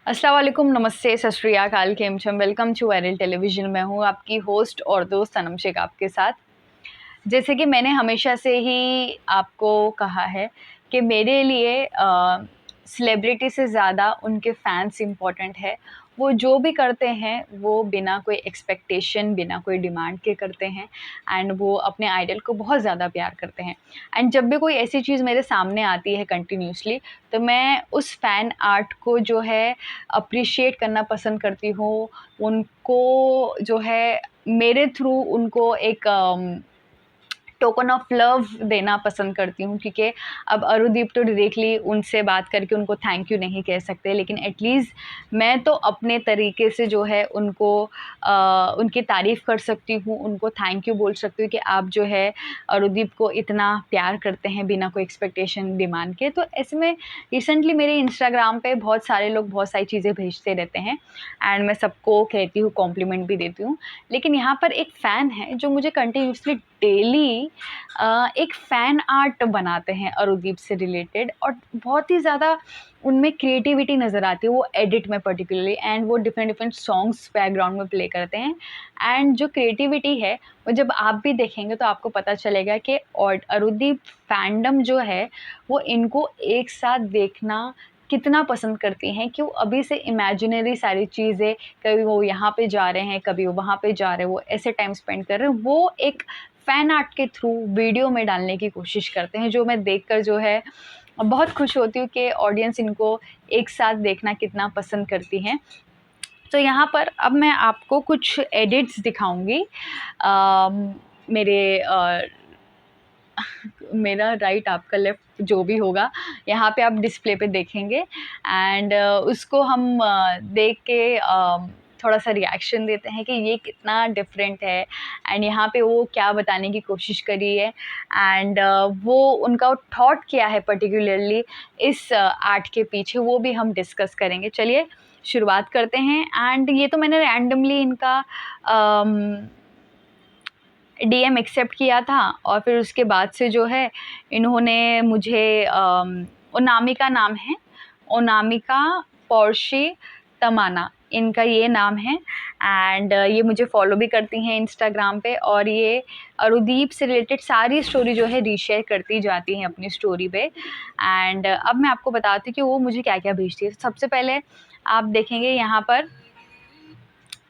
अस्सलाम वालेकुम, नमस्ते, सत श्री अकाल, केम छम। Welcome to viral television. मैं हूँ आपकी होस्ट और दोस्त सनम शेख आपके साथ। जैसे कि मैंने हमेशा से ही आपको कहा है कि मेरे लिए सेलिब्रिटी से ज़्यादा उनके फैंस इम्पोर्टेंट है। वो जो भी करते हैं वो बिना कोई एक्सपेक्टेशन, बिना कोई डिमांड के करते हैं एंड वो अपने आइडल को बहुत ज़्यादा प्यार करते हैं। एंड जब भी कोई ऐसी चीज़ मेरे सामने आती है कंटिन्यूसली, तो मैं उस फ़ैन आर्ट को जो है अप्रिशिएट करना पसंद करती हूँ। उनको जो है मेरे थ्रू उनको एक टोकन ऑफ लव देना पसंद करती हूँ, क्योंकि अब अरुदीप तो डायरेक्टली उनसे बात करके उनको थैंक यू नहीं कह सकते, लेकिन एटलीस्ट मैं तो अपने तरीके से जो है उनको उनकी तारीफ़ कर सकती हूँ, उनको थैंक यू बोल सकती हूँ कि आप जो है अरुदीप को इतना प्यार करते हैं बिना कोई एक्सपेक्टेशन डिमांड के। तो ऐसे में रिसेंटली मेरे इंस्टाग्राम पे बहुत सारे लोग बहुत सारी चीज़ें भेजते रहते हैं एंड मैं सबको कहती हूँ, कॉम्प्लीमेंट भी देती हूँ। लेकिन यहाँ पर एक फ़ैन है जो मुझे कंटिन्यूसली डेली एक फ़ैन आर्ट बनाते हैं अरुदीप से रिलेटेड, और बहुत ही ज़्यादा उनमें क्रिएटिविटी नज़र आती है, वो एडिट में पर्टिकुलरली, एंड वो डिफरेंट डिफरेंट सॉन्ग्स बैकग्राउंड में प्ले करते हैं। एंड जो क्रिएटिविटी है वो जब आप भी देखेंगे तो आपको पता चलेगा कि और अरुदीप फैंडम जो है वो इनको एक साथ देखना कितना पसंद करती हैं कि वो अभी से इमेजिनरी सारी चीज़ें, कभी वो यहाँ पे जा रहे हैं, कभी वो वहाँ पे जा रहे हैं, वो ऐसे टाइम स्पेंड कर रहे हैं, वो एक फ़ैन आर्ट के थ्रू वीडियो में डालने की कोशिश करते हैं, जो मैं देखकर जो है बहुत खुश होती हूँ कि ऑडियंस इनको एक साथ देखना कितना पसंद करती हैं। तो यहाँ पर अब मैं आपको कुछ एडिट्स दिखाऊँगी। मेरे मेरा राइट, आपका लेफ़्ट, जो भी होगा, यहाँ पे आप डिस्प्ले पे देखेंगे एंड उसको हम देख के थोड़ा-सा रिएक्शन देते हैं कि ये कितना डिफरेंट है एंड यहाँ पे वो क्या बताने की कोशिश करी है एंड वो उनका थॉट क्या है पर्टिकुलरली इस आर्ट के पीछे, वो भी हम डिस्कस करेंगे। चलिए शुरुआत करते हैं। एंड ये तो मैंने रैंडमली इनका डीएम एक्सेप्ट किया था और फिर उसके बाद से जो है इन्होंने मुझे अनामिका नाम है, अनामिका पोर्शी तमाना इनका ये नाम है एंड ये मुझे फॉलो भी करती हैं इंस्टाग्राम पे, और ये अरुदीप से रिलेटेड सारी स्टोरी जो है रीशेयर करती जाती हैं अपनी स्टोरी पे। एंड अब मैं आपको बताती हूँ कि वो मुझे क्या क्या भेजती है। सबसे पहले आप देखेंगे यहाँ पर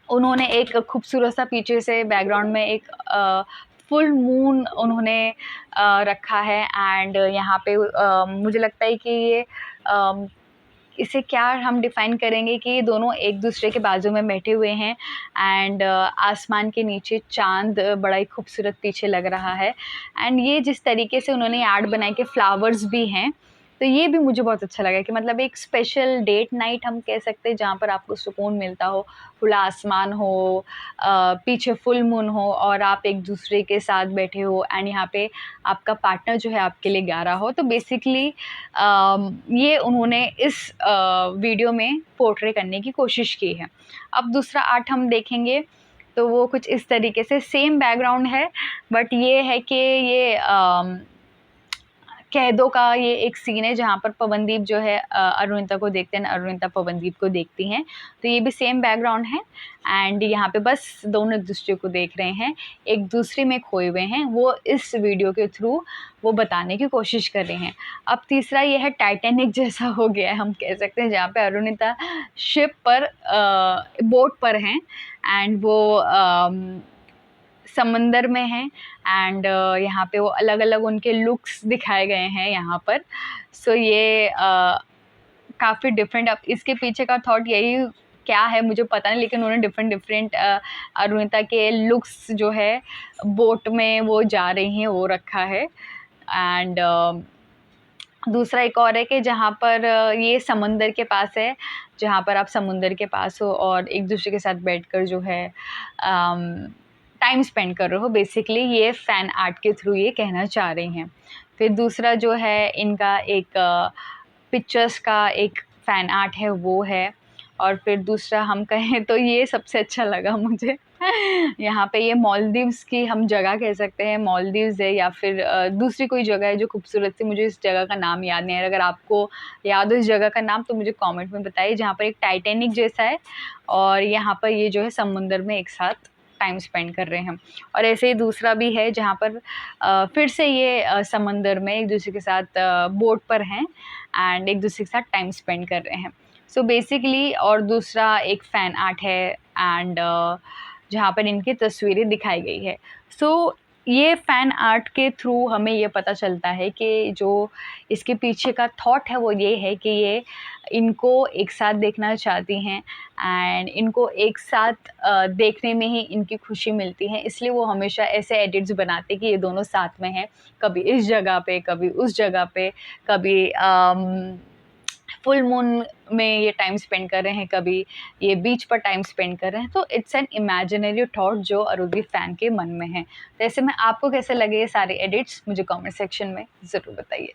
उन्होंने एक खूबसूरत सा पीछे से बैकग्राउंड में एक फुल मून उन्होंने रखा है एंड यहाँ पे मुझे लगता है कि ये इसे क्या हम डिफ़ाइन करेंगे कि ये दोनों एक दूसरे के बाजू में बैठे हुए हैं एंड आसमान के नीचे चाँद बड़ा ही खूबसूरत पीछे लग रहा है। एंड ये जिस तरीके से उन्होंने आर्ट बनाई कि फ्लावर्स भी हैं, तो ये भी मुझे बहुत अच्छा लगा कि मतलब एक स्पेशल डेट नाइट हम कह सकते हैं जहाँ पर आपको सुकून मिलता हो, खुला आसमान हो, पीछे फुल मून हो और आप एक दूसरे के साथ बैठे हो एंड यहाँ पे आपका पार्टनर जो है आपके लिए गा रहा हो। तो बेसिकली ये उन्होंने इस वीडियो में पोर्ट्रे करने की कोशिश की है। अब दूसरा आर्ट हम देखेंगे तो वो कुछ इस तरीके से सेम बैकग्राउंड है, बट ये है कि ये कैदों का ये एक सीन है जहाँ पर पवनदीप जो है अरुणिता को देखते हैं, अरुणिता पवनदीप को देखती हैं। तो ये भी सेम बैकग्राउंड है एंड यहाँ पे बस दोनों एक दूसरे को देख रहे हैं, एक दूसरे में खोए हुए हैं, वो इस वीडियो के थ्रू वो बताने की कोशिश कर रहे हैं। अब तीसरा ये है टाइटैनिक जैसा हो गया है हम कह सकते हैं, जहाँ पे अरुणिता शिप पर बोट पर हैं एंड वो समंदर में हैं एंड यहाँ पे वो अलग-अलग उनके लुक्स दिखाए गए हैं यहाँ पर। सो ये काफ़ी डिफरेंट। अब इसके पीछे का थॉट यही क्या है मुझे पता नहीं, लेकिन उन्होंने डिफरेंट डिफरेंट अरुणिता के लुक्स जो है बोट में वो जा रही हैं वो रखा है। एंड दूसरा एक और है कि जहाँ पर ये समंदर के पास है, जहाँ पर आप समुंदर के पास हो और एक दूसरे के साथ बैठकर जो है टाइम स्पेंड कर रहे हो, बेसिकली ये फ़ैन आर्ट के थ्रू ये कहना चाह रही हैं। फिर दूसरा जो है इनका एक पिक्चर्स का एक फ़ैन आर्ट है वो है, और फिर दूसरा हम कहें तो ये सबसे अच्छा लगा मुझे यहाँ पे ये मालदीव्स की हम जगह कह सकते हैं, मालदीव्स है या फिर दूसरी कोई जगह है जो खूबसूरत सी, मुझे इस जगह का नाम याद नहीं है। अगर आपको याद हो इस जगह का नाम तो मुझे कमेंट में बताइए, जहाँ पर एक टाइटैनिक जैसा है और यहाँ पर ये जो है समुंदर में एक साथ टाइम स्पेंड कर रहे हैं। और ऐसे ही दूसरा भी है जहाँ पर फिर से ये समंदर में एक दूसरे के साथ बोट पर हैं एंड एक दूसरे के साथ टाइम स्पेंड कर रहे हैं। सो बेसिकली और दूसरा एक फ़ैन आर्ट है एंड जहाँ पर इनकी तस्वीरें दिखाई गई है। सो ये फ़ैन आर्ट के थ्रू हमें ये पता चलता है कि जो इसके पीछे का थॉट है वो ये है कि ये इनको एक साथ देखना चाहती हैं एंड इनको एक साथ देखने में ही इनकी खुशी मिलती है, इसलिए वो हमेशा ऐसे एडिट्स बनाते कि ये दोनों साथ में हैं, कभी इस जगह पे, कभी उस जगह पे, कभी फुल मून में ये टाइम स्पेंड कर रहे हैं, कभी ये बीच पर टाइम स्पेंड कर रहे हैं। तो इट्स एन इमेजिनरी थॉट जो अरुदीप फ़ैन के मन में है। तो ऐसे में आपको कैसे लगे ये सारे एडिट्स, मुझे कमेंट सेक्शन में ज़रूर बताइए।